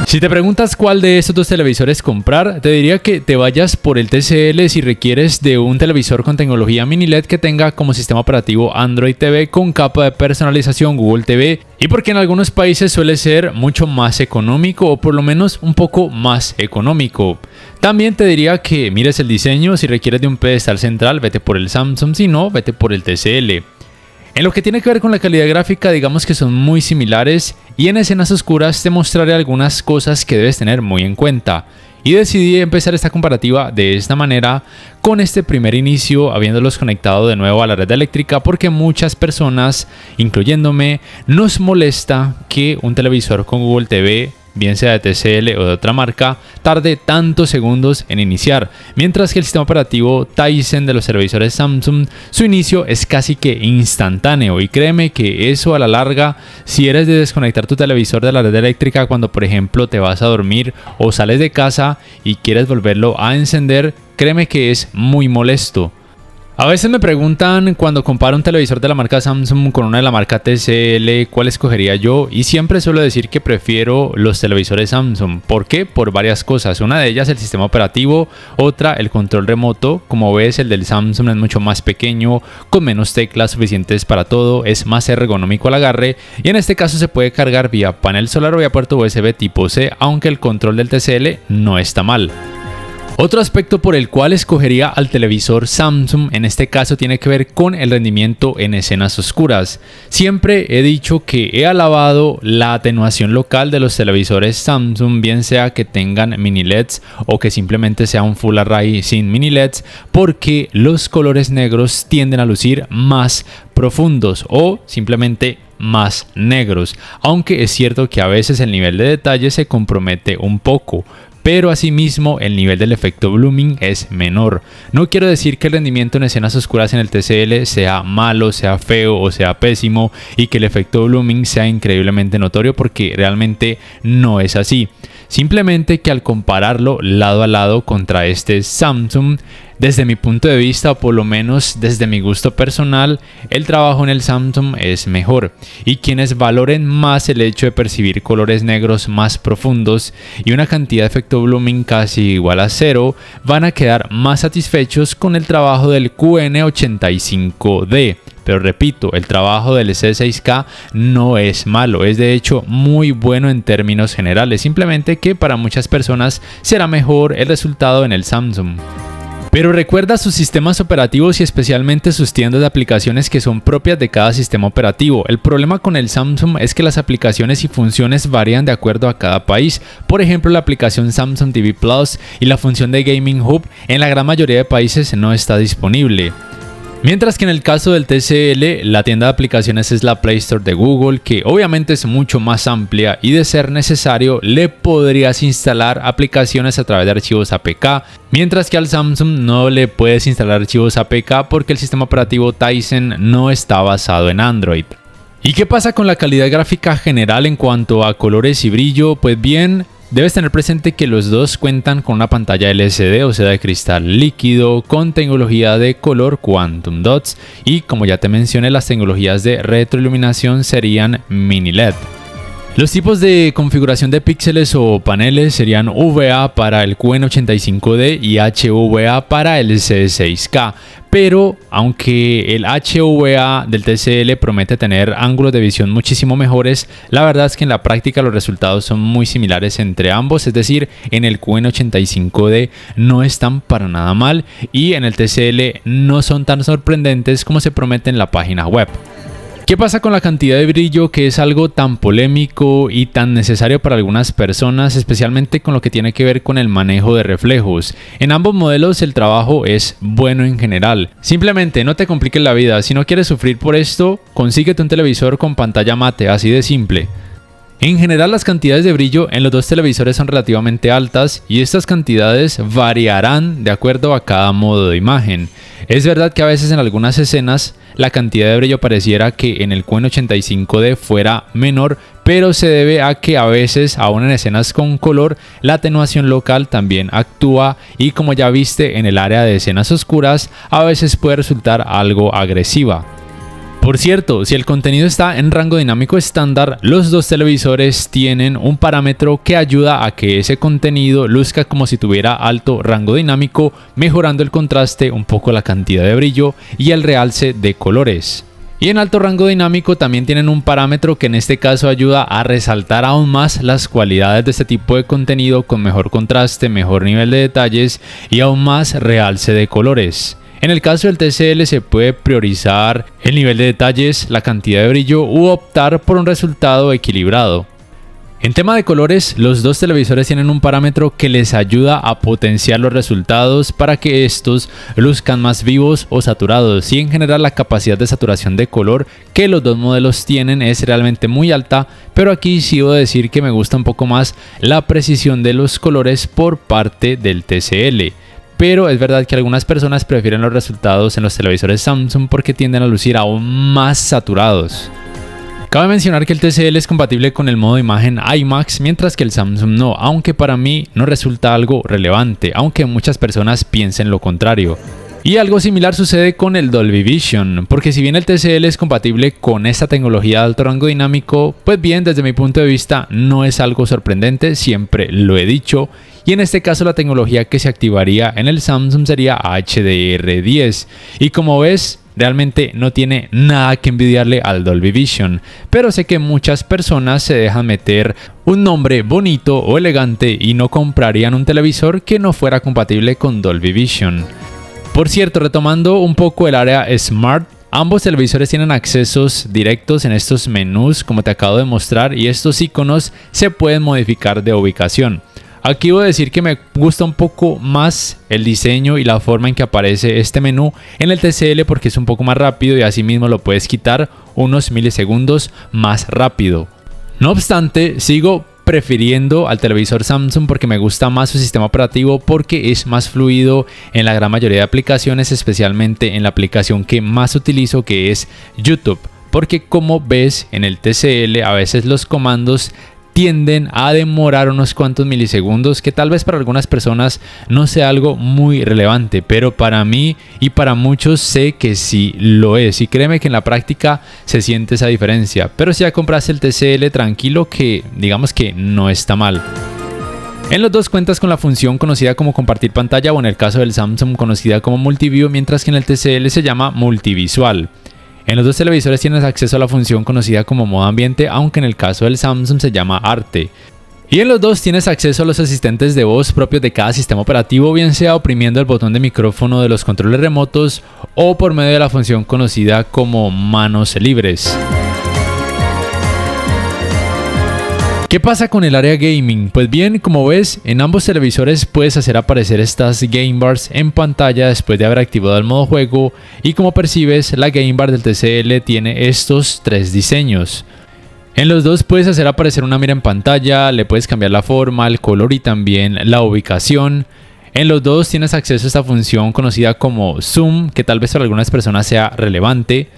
Si te preguntas cuál de estos dos televisores comprar, te diría que te vayas por el TCL si requieres de un televisor con tecnología mini LED que tenga como sistema operativo Android TV con capa de personalización Google TV, y porque en algunos países suele ser mucho más económico, o por lo menos un poco más económico. También te diría que mires el diseño. Si requieres de un pedestal central, vete por el Samsung; si no, vete por el TCL. En lo que tiene que ver con la calidad gráfica, digamos que son muy similares, y en escenas oscuras te mostraré algunas cosas que debes tener muy en cuenta. Y decidí empezar esta comparativa de esta manera, con este primer inicio habiéndolos conectado de nuevo a la red eléctrica, porque muchas personas, incluyéndome, nos molesta que un televisor con Google TV, bien sea de TCL o de otra marca, tarde tantos segundos en iniciar, mientras que el sistema operativo Tizen de los televisores Samsung, su inicio es casi que instantáneo. Y créeme que eso a la larga, si eres de desconectar tu televisor de la red eléctrica cuando por ejemplo te vas a dormir o sales de casa y quieres volverlo a encender, créeme que es muy molesto. A veces me preguntan cuando comparo un televisor de la marca Samsung con una de la marca TCL, ¿cuál escogería yo? Y siempre suelo decir que prefiero los televisores Samsung. ¿Por qué? Por varias cosas. Una de ellas el sistema operativo, otra el control remoto. Como ves, el del Samsung es mucho más pequeño, con menos teclas suficientes para todo, es más ergonómico al agarre, y en este caso se puede cargar vía panel solar o vía puerto USB tipo C, aunque el control del TCL no está mal. Otro aspecto por el cual escogería al televisor Samsung en este caso tiene que ver con el rendimiento en escenas oscuras. Siempre he dicho que he alabado la atenuación local de los televisores Samsung, bien sea que tengan mini LEDs o que simplemente sea un full array sin mini LEDs, porque los colores negros tienden a lucir más profundos o simplemente más negros, aunque es cierto que a veces el nivel de detalle se compromete un poco. Pero asimismo el nivel del efecto blooming es menor. No quiero decir que el rendimiento en escenas oscuras en el TCL sea malo, sea feo o sea pésimo, y que el efecto blooming sea increíblemente notorio, porque realmente no es así. Simplemente que al compararlo lado a lado contra este Samsung, desde mi punto de vista, o por lo menos desde mi gusto personal, el trabajo en el Samsung es mejor. Y quienes valoren más el hecho de percibir colores negros más profundos y una cantidad de efecto blooming casi igual a cero, van a quedar más satisfechos con el trabajo del QN85D. Pero repito, el trabajo del C6K no es malo, es de hecho muy bueno en términos generales, simplemente que para muchas personas será mejor el resultado en el Samsung. Pero recuerda sus sistemas operativos y especialmente sus tiendas de aplicaciones que son propias de cada sistema operativo. El problema con el Samsung es que las aplicaciones y funciones varían de acuerdo a cada país. Por ejemplo, la aplicación Samsung TV Plus y la función de Gaming Hub en la gran mayoría de países no está disponible. Mientras que en el caso del TCL, la tienda de aplicaciones es la Play Store de Google, que obviamente es mucho más amplia y de ser necesario le podrías instalar aplicaciones a través de archivos APK, mientras que al Samsung no le puedes instalar archivos APK porque el sistema operativo Tizen no está basado en Android. ¿Y qué pasa con la calidad gráfica general en cuanto a colores y brillo? Pues bien, debes tener presente que los dos cuentan con una pantalla LCD, o sea de cristal líquido, con tecnología de color Quantum Dots, y como ya te mencioné, las tecnologías de retroiluminación serían mini LED. Los tipos de configuración de píxeles o paneles serían VA para el QN85D y HVA para el C6K. Pero aunque el HVA del TCL promete tener ángulos de visión muchísimo mejores, la verdad es que en la práctica los resultados son muy similares entre ambos, es decir, en el QN85D no están para nada mal y en el TCL no son tan sorprendentes como se promete en la página web. ¿Qué pasa con la cantidad de brillo, que es algo tan polémico y tan necesario para algunas personas, especialmente con lo que tiene que ver con el manejo de reflejos? En ambos modelos el trabajo es bueno en general. Simplemente no te compliques la vida. Si no quieres sufrir por esto, consíguete un televisor con pantalla mate, así de simple. En general, las cantidades de brillo en los dos televisores son relativamente altas y estas cantidades variarán de acuerdo a cada modo de imagen. Es verdad que a veces en algunas escenas la cantidad de brillo pareciera que en el QN85D fuera menor, pero se debe a que a veces, aún en escenas con color, la atenuación local también actúa y, como ya viste en el área de escenas oscuras, a veces puede resultar algo agresiva. Por cierto, si el contenido está en rango dinámico estándar, los dos televisores tienen un parámetro que ayuda a que ese contenido luzca como si tuviera alto rango dinámico, mejorando el contraste, un poco la cantidad de brillo y el realce de colores. Y en alto rango dinámico también tienen un parámetro que en este caso ayuda a resaltar aún más las cualidades de este tipo de contenido con mejor contraste, mejor nivel de detalles y aún más realce de colores. En el caso del TCL se puede priorizar el nivel de detalles, la cantidad de brillo u optar por un resultado equilibrado. En tema de colores, los dos televisores tienen un parámetro que les ayuda a potenciar los resultados para que estos luzcan más vivos o saturados, y en general la capacidad de saturación de color que los dos modelos tienen es realmente muy alta, pero aquí sí debo decir que me gusta un poco más la precisión de los colores por parte del TCL. Pero es verdad que algunas personas prefieren los resultados en los televisores Samsung porque tienden a lucir aún más saturados. Cabe mencionar que el TCL es compatible con el modo de imagen IMAX, mientras que el Samsung no, aunque para mí no resulta algo relevante, aunque muchas personas piensen lo contrario. Y algo similar sucede con el Dolby Vision, porque si bien el TCL es compatible con esta tecnología de alto rango dinámico, pues bien, desde mi punto de vista no es algo sorprendente, siempre lo he dicho, y en este caso la tecnología que se activaría en el Samsung sería HDR10, y como ves, realmente no tiene nada que envidiarle al Dolby Vision, pero sé que muchas personas se dejan meter un nombre bonito o elegante y no comprarían un televisor que no fuera compatible con Dolby Vision. Por cierto, retomando un poco el área Smart, ambos televisores tienen accesos directos en estos menús como te acabo de mostrar, y estos iconos se pueden modificar de ubicación. Aquí voy a decir que me gusta un poco más el diseño y la forma en que aparece este menú en el TCL porque es un poco más rápido y asimismo lo puedes quitar unos milisegundos más rápido. No obstante, sigo prefiriendo al televisor Samsung porque me gusta más su sistema operativo, porque es más fluido en la gran mayoría de aplicaciones, especialmente en la aplicación que más utilizo, que es YouTube, porque como ves en el TCL a veces los comandos tienden a demorar unos cuantos milisegundos, que tal vez para algunas personas no sea algo muy relevante, pero para mí y para muchos sé que sí lo es, y créeme que en la práctica se siente esa diferencia. Pero si ya compraste el TCL, tranquilo, que digamos que no está mal. En los dos cuentas con la función conocida como compartir pantalla, o en el caso del Samsung conocida como Multiview, mientras que en el TCL se llama Multivisual. En los dos televisores tienes acceso a la función conocida como modo ambiente, aunque en el caso del Samsung se llama arte. Y en los dos tienes acceso a los asistentes de voz propios de cada sistema operativo, bien sea oprimiendo el botón de micrófono de los controles remotos o por medio de la función conocida como manos libres. ¿Qué pasa con el área gaming? Pues bien, como ves, en ambos televisores puedes hacer aparecer estas game bars en pantalla después de haber activado el modo juego, y como percibes, la game bar del TCL tiene estos tres diseños. En los dos puedes hacer aparecer una mira en pantalla, le puedes cambiar la forma, el color y también la ubicación. En los dos tienes acceso a esta función conocida como zoom, que tal vez para algunas personas sea relevante.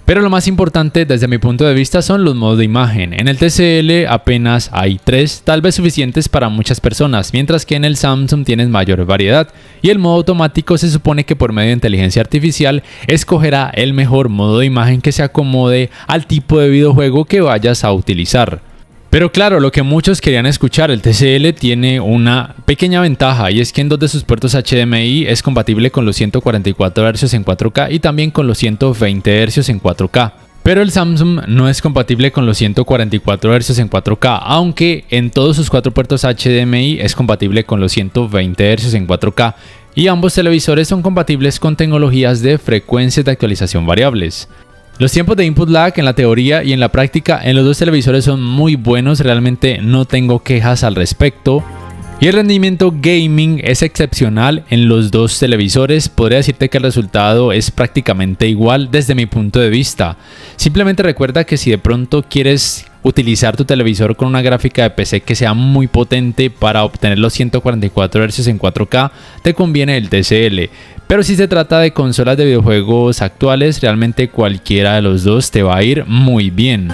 Pero lo más importante desde mi punto de vista son los modos de imagen. En el TCL apenas hay 3, tal vez suficientes para muchas personas, mientras que en el Samsung tienes mayor variedad, y el modo automático se supone que por medio de inteligencia artificial escogerá el mejor modo de imagen que se acomode al tipo de videojuego que vayas a utilizar. Pero claro, lo que muchos querían escuchar, el TCL tiene una pequeña ventaja, y es que en dos de sus puertos HDMI es compatible con los 144 Hz en 4K y también con los 120 Hz en 4K. Pero el Samsung no es compatible con los 144 Hz en 4K, aunque en todos sus 4 puertos HDMI es compatible con los 120 Hz en 4K, y ambos televisores son compatibles con tecnologías de frecuencias de actualización variables. Los tiempos de input lag en la teoría y en la práctica en los dos televisores son muy buenos, realmente no tengo quejas al respecto. Y el rendimiento gaming es excepcional en los dos televisores. Podría decirte que el resultado es prácticamente igual desde mi punto de vista. Simplemente recuerda que si de pronto quieres utilizar tu televisor con una gráfica de PC que sea muy potente para obtener los 144 Hz en 4K, te conviene el TCL. Pero si se trata de consolas de videojuegos actuales, realmente cualquiera de los dos te va a ir muy bien.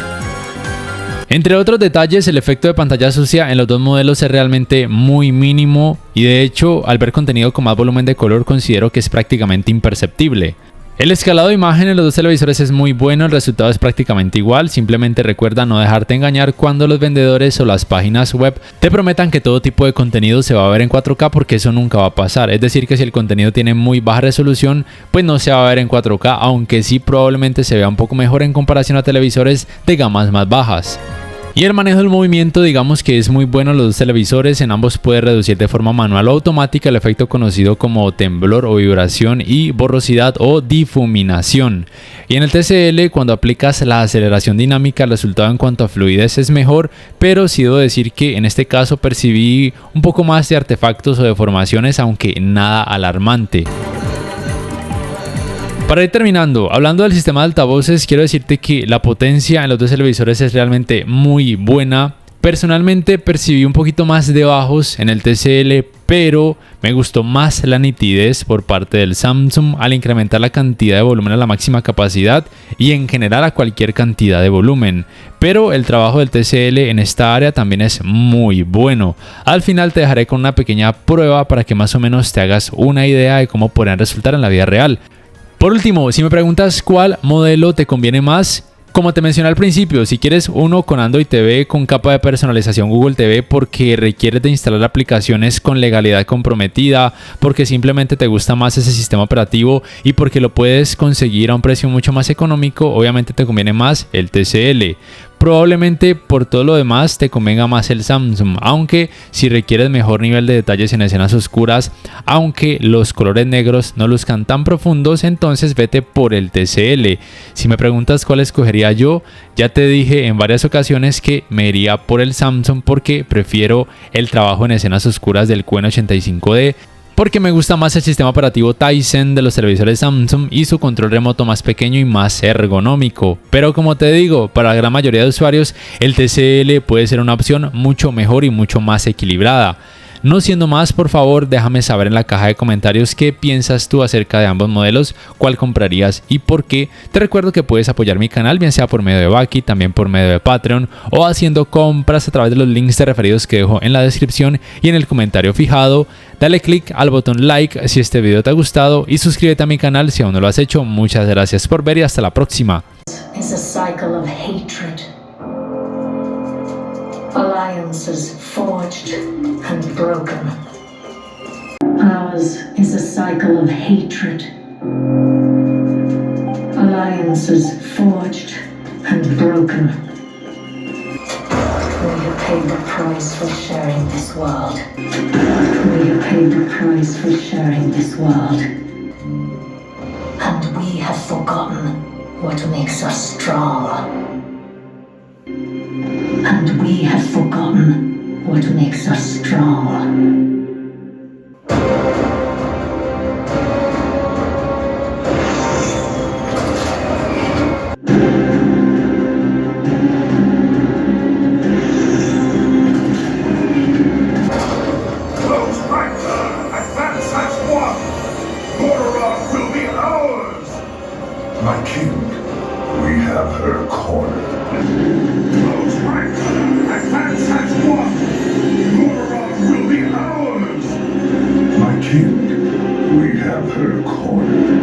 Entre otros detalles, el efecto de pantalla sucia en los dos modelos es realmente muy mínimo, y de hecho al ver contenido con más volumen de color considero que es prácticamente imperceptible. El escalado de imagen en los dos televisores es muy bueno, el resultado es prácticamente igual, simplemente recuerda no dejarte engañar cuando los vendedores o las páginas web te prometan que todo tipo de contenido se va a ver en 4K, porque eso nunca va a pasar. Es decir, que si el contenido tiene muy baja resolución, pues no se va a ver en 4K, aunque sí probablemente se vea un poco mejor en comparación a televisores de gamas más bajas. Y el manejo del movimiento, digamos que es muy bueno en los dos televisores. En ambos puedes reducir de forma manual o automática el efecto conocido como temblor o vibración y borrosidad o difuminación. Y en el TCL, cuando aplicas la aceleración dinámica, el resultado en cuanto a fluidez es mejor, pero sí debo decir que en este caso percibí un poco más de artefactos o deformaciones, aunque nada alarmante. Para ir terminando, hablando del sistema de altavoces, quiero decirte que la potencia en los dos televisores es realmente muy buena. Personalmente percibí un poquito más de bajos en el TCL, pero me gustó más la nitidez por parte del Samsung al incrementar la cantidad de volumen a la máxima capacidad y en general a cualquier cantidad de volumen. Pero el trabajo del TCL en esta área también es muy bueno. Al final te dejaré con una pequeña prueba para que más o menos te hagas una idea de cómo podrían resultar en la vida real. Por último, si me preguntas cuál modelo te conviene más, como te mencioné al principio, si quieres uno con Android TV con capa de personalización Google TV porque requieres de instalar aplicaciones con legalidad comprometida, porque simplemente te gusta más ese sistema operativo y porque lo puedes conseguir a un precio mucho más económico, obviamente te conviene más el TCL. Probablemente por todo lo demás te convenga más el Samsung, aunque si requieres mejor nivel de detalles en escenas oscuras, aunque los colores negros no luzcan tan profundos, entonces vete por el TCL. Si me preguntas cuál escogería yo, ya te dije en varias ocasiones que me iría por el Samsung porque prefiero el trabajo en escenas oscuras del QN85D, porque me gusta más el sistema operativo Tizen de los televisores Samsung y su control remoto más pequeño y más ergonómico. Pero como te digo, para la gran mayoría de usuarios, el TCL puede ser una opción mucho mejor y mucho más equilibrada. No siendo más, por favor, déjame saber en la caja de comentarios qué piensas tú acerca de ambos modelos, cuál comprarías y por qué. Te recuerdo que puedes apoyar mi canal, bien sea por medio de Baki, también por medio de Patreon o haciendo compras a través de los links de referidos que dejo en la descripción y en el comentario fijado. Dale click al botón like si este video te ha gustado y suscríbete a mi canal si aún no lo has hecho. Muchas gracias por ver y hasta la próxima. Alliances forged and broken. Ours is a cycle of hatred. Alliances forged and broken. We have paid the price for sharing this world. We have paid the price for sharing this world. And we have forgotten what makes us strong. And we have forgotten what makes us strong. Those right, advance as one. Mororoth will be ours. My king, we have her cornered. Advance as one! Mororoth will be ours! My king, we have her cornered.